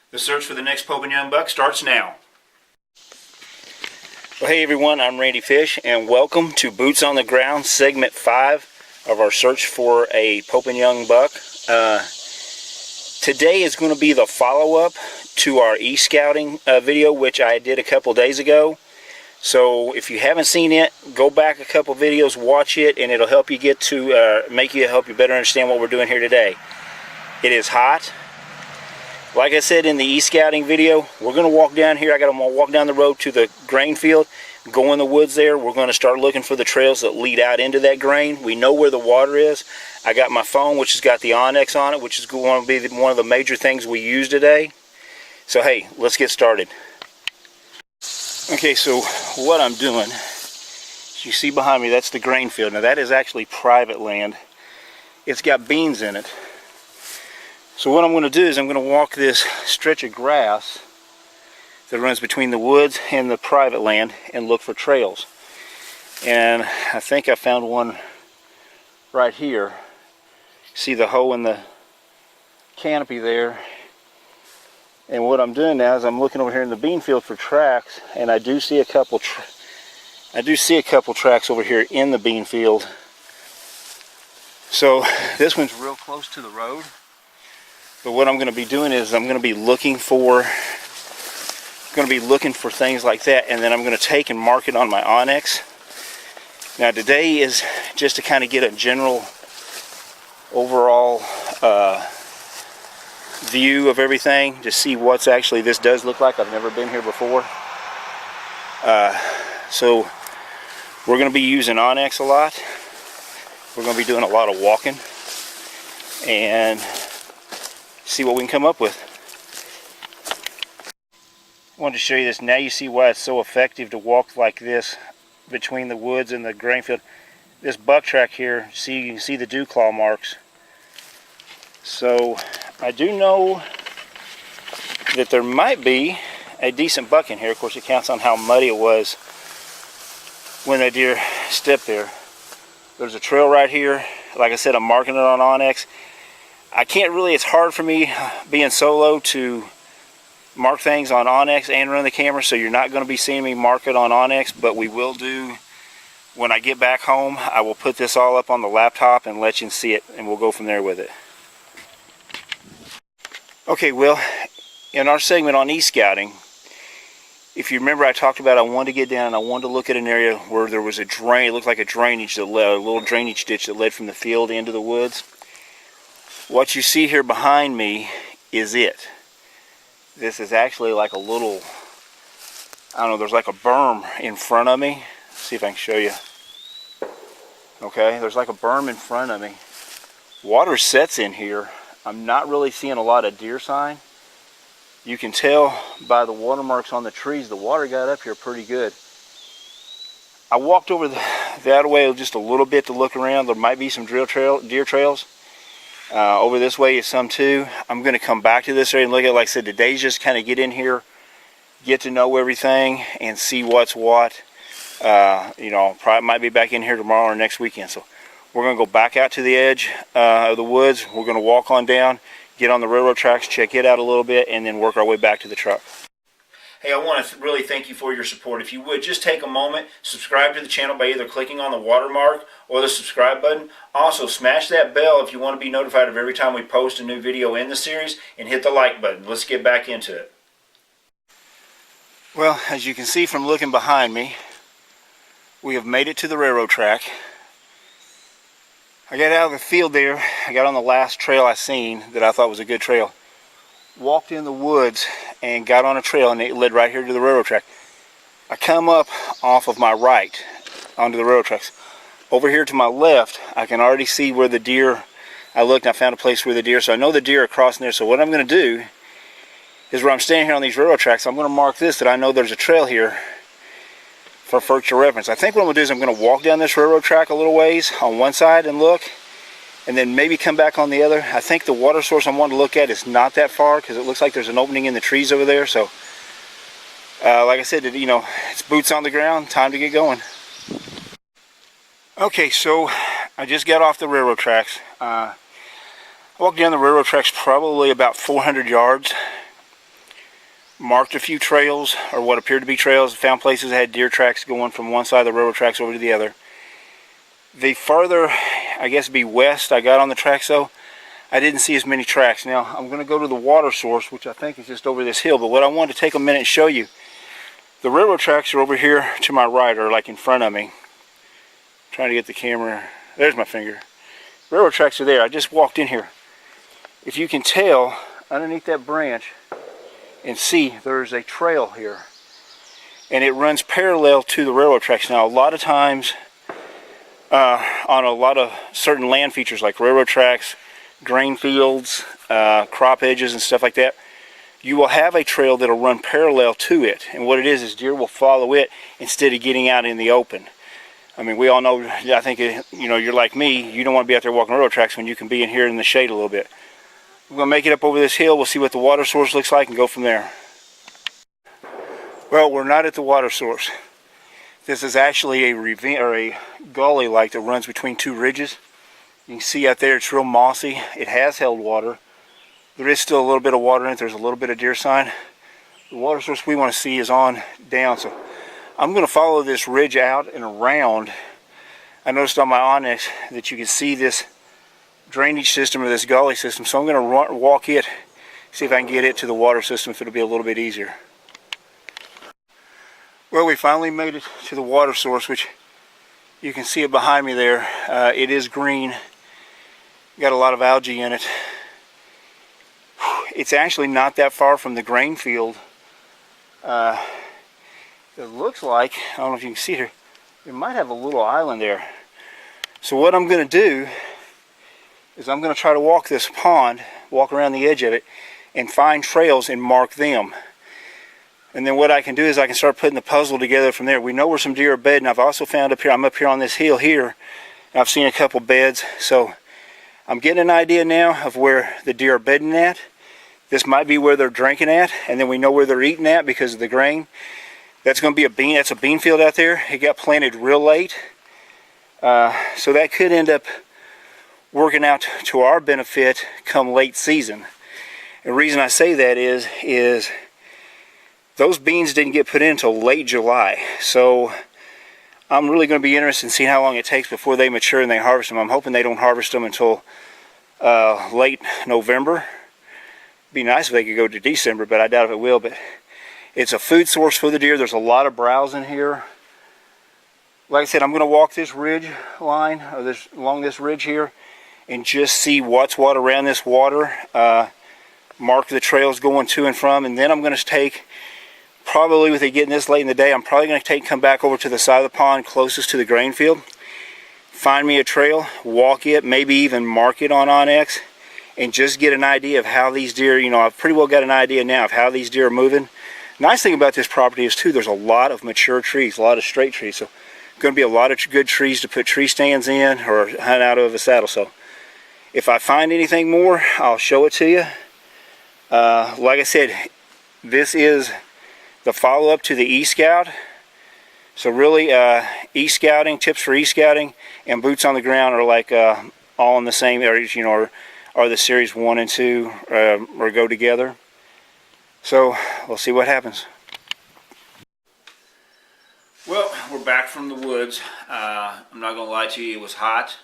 The search for the next Pope and Young buck starts now. Well, hey everyone, I'm Randy Fish, and welcome to Boots on the Ground, segment 5 of our search for a Pope and Young buck. Today is going to be the follow-up to our e-scouting video, which I did a couple days ago. So if you haven't seen it, go back a couple videos, watch it, and it'll help you get to help you better understand what we're doing here today. It is hot. Like I said in the e-scouting video, we're going to walk down here. I'm going to walk down the road to the grain field, go in the woods there. We're going to start looking for the trails that lead out into that grain. We know where the water is. I got my phone, which has got the Onyx on it, which is going to be one of the major things we use today. So hey, let's get started. Okay, so what I'm doing, as you see behind me, that's the grain field. Now that is actually private land. It's got beans in it. So what I'm going to do is I'm going to walk this stretch of grass that runs between the woods and the private land and look for trails. And I think I found one right here. See the hoe in the canopy there. And what I'm doing now is I'm looking over here in the bean field for tracks, and I do see a couple tracks over here in the bean field. So this one's real close to the road. But what I'm going to be doing is I'm going to be looking for things like that, and then I'm going to take and mark it on my Onyx. Now today is just to kind of get a general overall view of everything, to see what's actually this does look like. I've never been here before. So we're going to be using Onyx a lot. We're going to be doing a lot of walking and see what we can come up with. I wanted to show you this. Now you see why it's so effective to walk like this between the woods and the grain field. This buck track here, you can see the dew claw marks. So I do know that there might be a decent buck in here. Of course, it counts on how muddy it was when that deer stepped there. There's a trail right here. Like I said, I'm marking it on Onyx. I can't really, it's hard for me being solo to mark things on Onyx and run the camera, so you're not going to be seeing me mark it on Onyx, but we will do, when I get back home, I will put this all up on the laptop and let you see it, and we'll go from there with it. Okay, well, in our segment on e-scouting, if you remember, I talked about I wanted to get down and I wanted to look at an area where there was a drain. It looked like a drainage that led, a little drainage ditch that led from the field into the woods. What you see here behind me is it. This is actually like a little, I don't know, there's like a berm in front of me. Let's see if I can show you. Okay, there's like a berm in front of me. Water sets in here. I'm not really seeing a lot of deer sign. You can tell by the watermarks on the trees, the water got up here pretty good. I walked over that way just a little bit to look around. There might be some deer trails. Over this way is some too. I'm going to come back to this area and look at it. Like I said, today's just kind of get in here, get to know everything, and see what's what. You know, probably might be back in here tomorrow or next weekend. So we're going to go back out to the edge of the woods. We're going to walk on down, get on the railroad tracks, check it out a little bit, and then work our way back to the truck. Hey, I want to really thank you for your support. If you would, just take a moment, subscribe to the channel by either clicking on the watermark or the subscribe button. Also, smash that bell if you want to be notified of every time we post a new video in the series, and hit the like button. Let's get back into it. Well, as you can see from looking behind me, we have made it to the railroad track. I got out of the field there. I got on the last trail I seen that I thought was a good trail. Walked in the woods and got on a trail, and it led right here to the railroad track. I come up off of my right onto the railroad tracks. Over here to my left, I can already see where the deer, I looked and I found a place where the deer, so I know the deer are crossing there. So what I'm going to do is, where I'm standing here on these railroad tracks, I'm going to mark this, that I know there's a trail here for future reference. I think what I'm going to do is I'm going to walk down this railroad track a little ways on one side and look, and then maybe come back on the other. I think the water source I want to look at is not that far, because it looks like there's an opening in the trees over there. So like I said, you know, it's boots on the ground, time to get going. Okay, so I just got off the railroad tracks. I walked down the railroad tracks probably about 400 yards. marked a few trails, or what appeared to be trails, found places that had deer tracks going from one side of the railroad tracks over to the other. The farther, I guess, be west I got on the tracks though, I didn't see as many tracks. Now I'm going to go to the water source, which I think is just over this hill, but what I wanted to take a minute and show you, the railroad tracks are over here to my right, or like in front of me. I'm trying to get the camera, there's my finger. Railroad tracks are there. I just walked in here. If you can tell underneath that branch and see, there's a trail here, and it runs parallel to the railroad tracks. Now a lot of times on a lot of certain land features like railroad tracks, grain fields, crop edges and stuff like that, you will have a trail that'll run parallel to it, and what it is deer will follow it instead of getting out in the open. I mean, we all know, I think, you know, you're like me, you don't want to be out there walking railroad tracks when you can be in here in the shade a little bit. We're going to make it up over this hill, we'll see what the water source looks like and go from there. Well, we're not at the water source. This is actually a ravine, or a gully like that runs between two ridges. You can see out there it's real mossy. It has held water. There is still a little bit of water in it. There's a little bit of deer sign. The water source we want to see is on down. So I'm going to follow this ridge out and around. I noticed on my Onyx that you can see this drainage system, or this gully system. So I'm going to walk it, see if I can get it to the water system, if it'll be a little bit easier. Well, we finally made it to the water source, which you can see it behind me there. It is green. Got a lot of algae in it. It's actually not that far from the grain field. It looks like, I don't know if you can see here, it might have a little island there. So what I'm going to do is I'm going to try to walk this pond, walk around the edge of it, and find trails and mark them. And then what I can do is I can start putting the puzzle together from there. We know where some deer are bedding. I've also found up here, I'm up here on this hill here, and I've seen a couple beds. So I'm getting an idea now of where the deer are bedding at. This might be where they're drinking at, and then we know where they're eating at because of the grain. That's going to be a bean. That's a bean field out there. It got planted real late. So that could end up working out to our benefit come late season. And the reason I say that is those beans didn't get put in until late July. So I'm really going to be interested in seeing how long it takes before they mature and they harvest them. I'm hoping they don't harvest them until late November. Be nice if they could go to December, but I doubt if it will. But it's a food source for the deer. There's a lot of browse in here. Like I said, I'm going to walk this ridge line, or along this ridge here, and just see what's what around this water. Mark the trails going to and from, and then I'm going to take, probably with it getting this late in the day, I'm probably going to come back over to the side of the pond closest to the grain field, find me a trail, walk it, maybe even mark it on Onyx, and just get an idea of how these deer, you know, I've pretty well got an idea now of how these deer are moving. Nice thing about this property is too, there's a lot of mature trees, a lot of straight trees, so going to be a lot of good trees to put tree stands in or hunt out of a saddle. So if I find anything more, I'll show it to you. Like I said, this is the follow-up to the e-Scout. So really, e-scouting, tips for e-scouting and boots on the ground are like all in the same areas, you know, or the series 1 and 2 or go together. So we'll see what happens. Well, we're back from the woods. I'm not gonna lie to you, it was hot.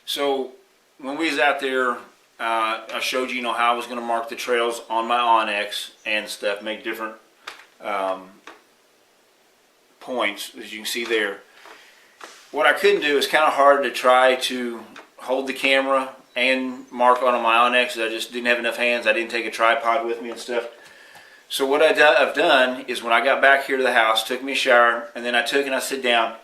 So when we was out there, I showed you, you know, how I was gonna mark the trails on my Onyx and stuff, make different points, as you can see there. What I couldn't do is kind of hard to try to hold the camera and mark on my Onyx. I just didn't have enough hands. I didn't take a tripod with me and stuff. So what I've done is when I got back here to the house, took me a shower, and then I sit down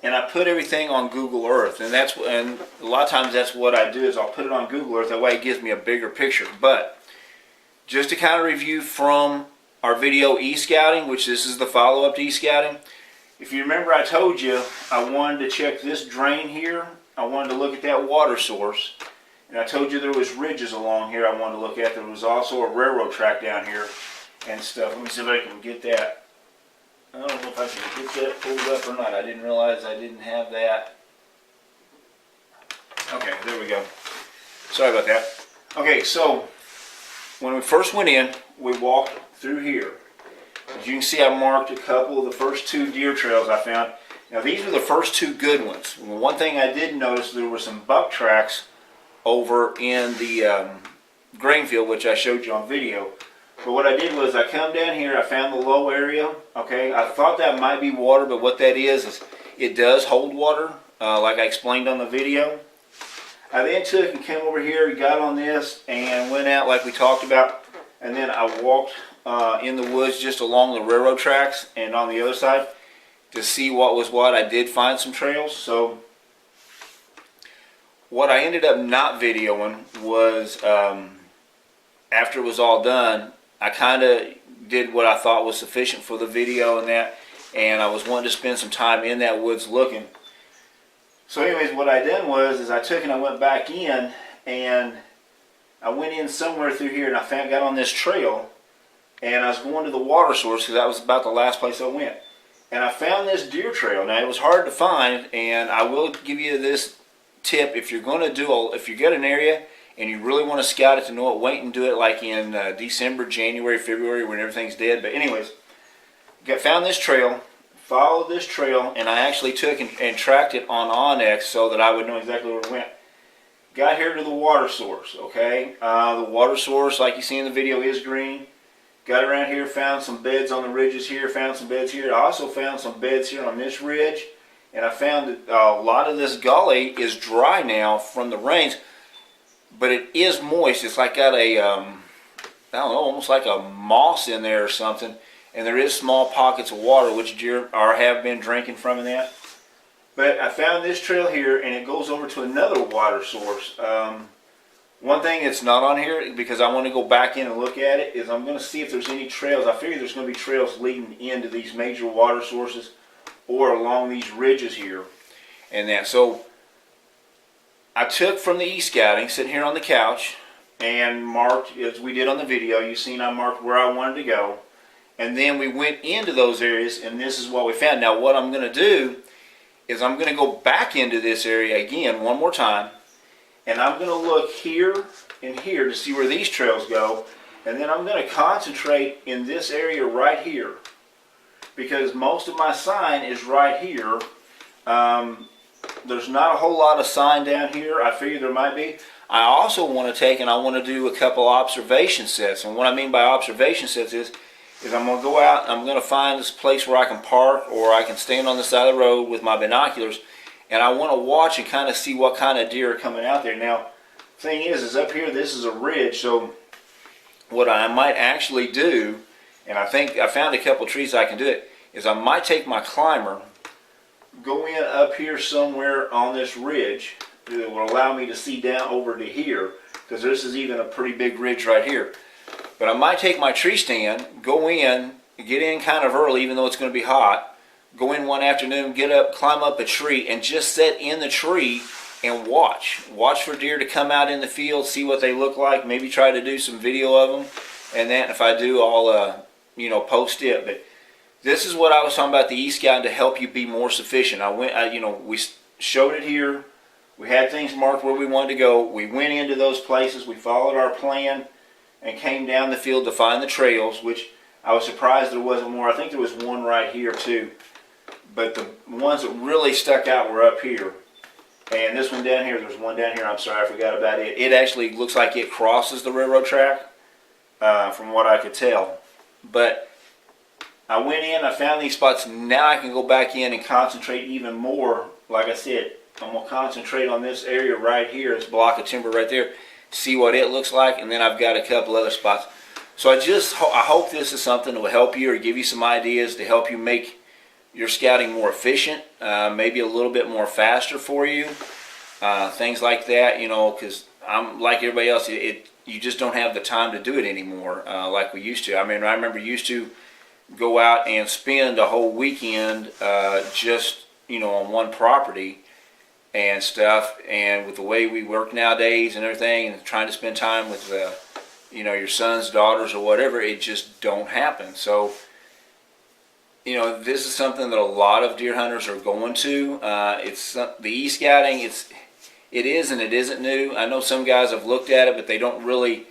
and I put everything on Google Earth. And a lot of times that's what I do, is I'll put it on Google Earth. That way it gives me a bigger picture. But just to kind of review from our video e-scouting, which this is the follow-up to e-scouting. If you remember, I told you I wanted to check this drain here. I wanted to look at that water source. And I told you there was ridges along here I wanted to look at. There was also a railroad track down here and stuff. Let me see if I can get that. I don't know if I can get that pulled up or not. I didn't realize I didn't have that. Okay, there we go. Sorry about that. Okay, so when we first went in, we walked through here. As you can see, I marked a couple of the first 2 deer trails I found. Now these were the first 2 good ones. One thing I did notice, there were some buck tracks over in the grain field, which I showed you on video. But what I did was I come down here, I found the low area. Okay, I thought that might be water, but what that is it does hold water, like I explained on the video. I then took and came over here, got on this, and went out like we talked about. And then I walked in the woods just along the railroad tracks and on the other side to see what was what. I did find some trails. So what I ended up not videoing was after it was all done, I kind of did what I thought was sufficient for the video and that, and I was wanting to spend some time in that woods looking. So anyways, what I done was is I took and I went back in, and I went in somewhere through here, and I got on this trail, and I was going to the water source because that was about the last place I went. And I found this deer trail. Now it was hard to find, and I will give you this tip: if you're going to do if you get an area and you really want to scout it to know it, wait and do it like in December, January, February, when everything's dead. But anyways, found this trail, followed this trail, and I actually took and tracked it on Onyx so that I would know exactly where it went. Got here to the water source, okay? The water source, like you see in the video, is green. Got around here, found some beds on the ridges here, found some beds here. I also found some beds here on this ridge, and I found that a lot of this gully is dry now from the rains, but it is moist. It's like got a, I don't know, almost like a moss in there or something, and there is small pockets of water which deer have been drinking from in that. But I found this trail here, and it goes over to another water source. One thing that's not on here, because I want to go back in and look at it, is I'm going to see if there's any trails. I figure there's going to be trails leading into these major water sources or along these ridges here and that. So I took from the e-scouting, sitting here on the couch, and marked, as we did on the video, you've seen I marked where I wanted to go. And then we went into those areas, and this is what we found. Now what I'm going to do is I'm going to go back into this area again one more time, and I'm going to look here and here to see where these trails go, and then I'm going to concentrate in this area right here, because most of my sign is right here. There's not a whole lot of sign down here. I figure there might be. I also want to take and I want to do a couple observation sets, and what I mean by observation sets is I'm going to go out and I'm going to find this place where I can park or I can stand on the side of the road with my binoculars, and I want to watch and kind of see what kind of deer are coming out there. Now, the thing is up here, this is a ridge, so what I might actually do, and I think I found a couple trees I can do it, is I might take my climber, go in up here somewhere on this ridge that will allow me to see down over to here, because this is even a pretty big ridge right here. But I might take my tree stand, go in, get in kind of early even though it's going to be hot, go in one afternoon, get up, climb up a tree, and just sit in the tree and watch. Watch for deer to come out in the field, see what they look like, maybe try to do some video of them, and that if I do, I'll post it. But this is what I was talking about, the e-scout, to help you be more sufficient. We showed it here. We had things marked where we wanted to go. We went into those places. We followed our plan and came down the field to find the trails, which I was surprised there wasn't more. I think there was one right here too. But the ones that really stuck out were up here. And this one down here, there's one down here, I'm sorry, I forgot about it. It actually looks like it crosses the railroad track, from what I could tell. But I went in, I found these spots. Now I can go back in and concentrate even more. Like I said, I'm going to concentrate on this area right here, this block of timber right there, see what it looks like, and then I've got a couple other spots. So I hope this is something that will help you or give you some ideas to help you make your scouting more efficient, maybe a little bit more faster for you, things like that, because I'm like everybody else, you just don't have the time to do it anymore like we used to. I mean, I remember used to go out and spend a whole weekend just, on one property and stuff, and with the way we work nowadays and everything, and trying to spend time with your sons, daughters, or whatever, it just don't happen. So this is something that a lot of deer hunters are going to. It's the e-scouting. It is and it isn't new. I know some guys have looked at it, but they don't really.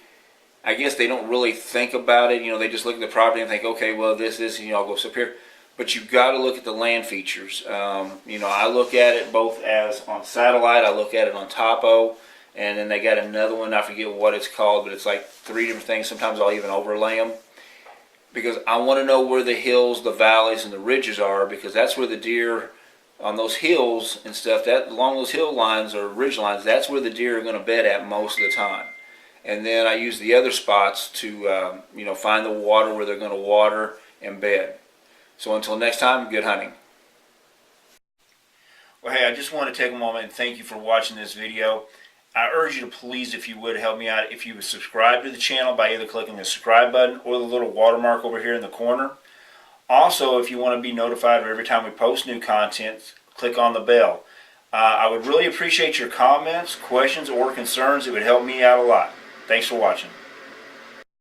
I guess they don't really think about it. You know, they just look at the property and think, okay, well, this, and I'll go up here. But you've got to look at the land features. You know, I look at it both as on satellite, I look at it on topo, and then they got another one, I forget what it's called, but it's like 3 different things. Sometimes I'll even overlay them. Because I want to know where the hills, the valleys, and the ridges are, because that's where the deer on those hills and stuff, that along those hill lines or ridge lines, that's where the deer are going to bed at most of the time. And then I use the other spots to, you know, find the water where they're going to water and bed. So until next time, good hunting. Well, hey, I just want to take a moment and thank you for watching this video. I urge you to please, if you would, help me out. If you would subscribe to the channel by either clicking the subscribe button or the little watermark over here in the corner. Also, if you want to be notified every time we post new content, click on the bell. I would really appreciate your comments, questions, or concerns. It would help me out a lot. Thanks for watching.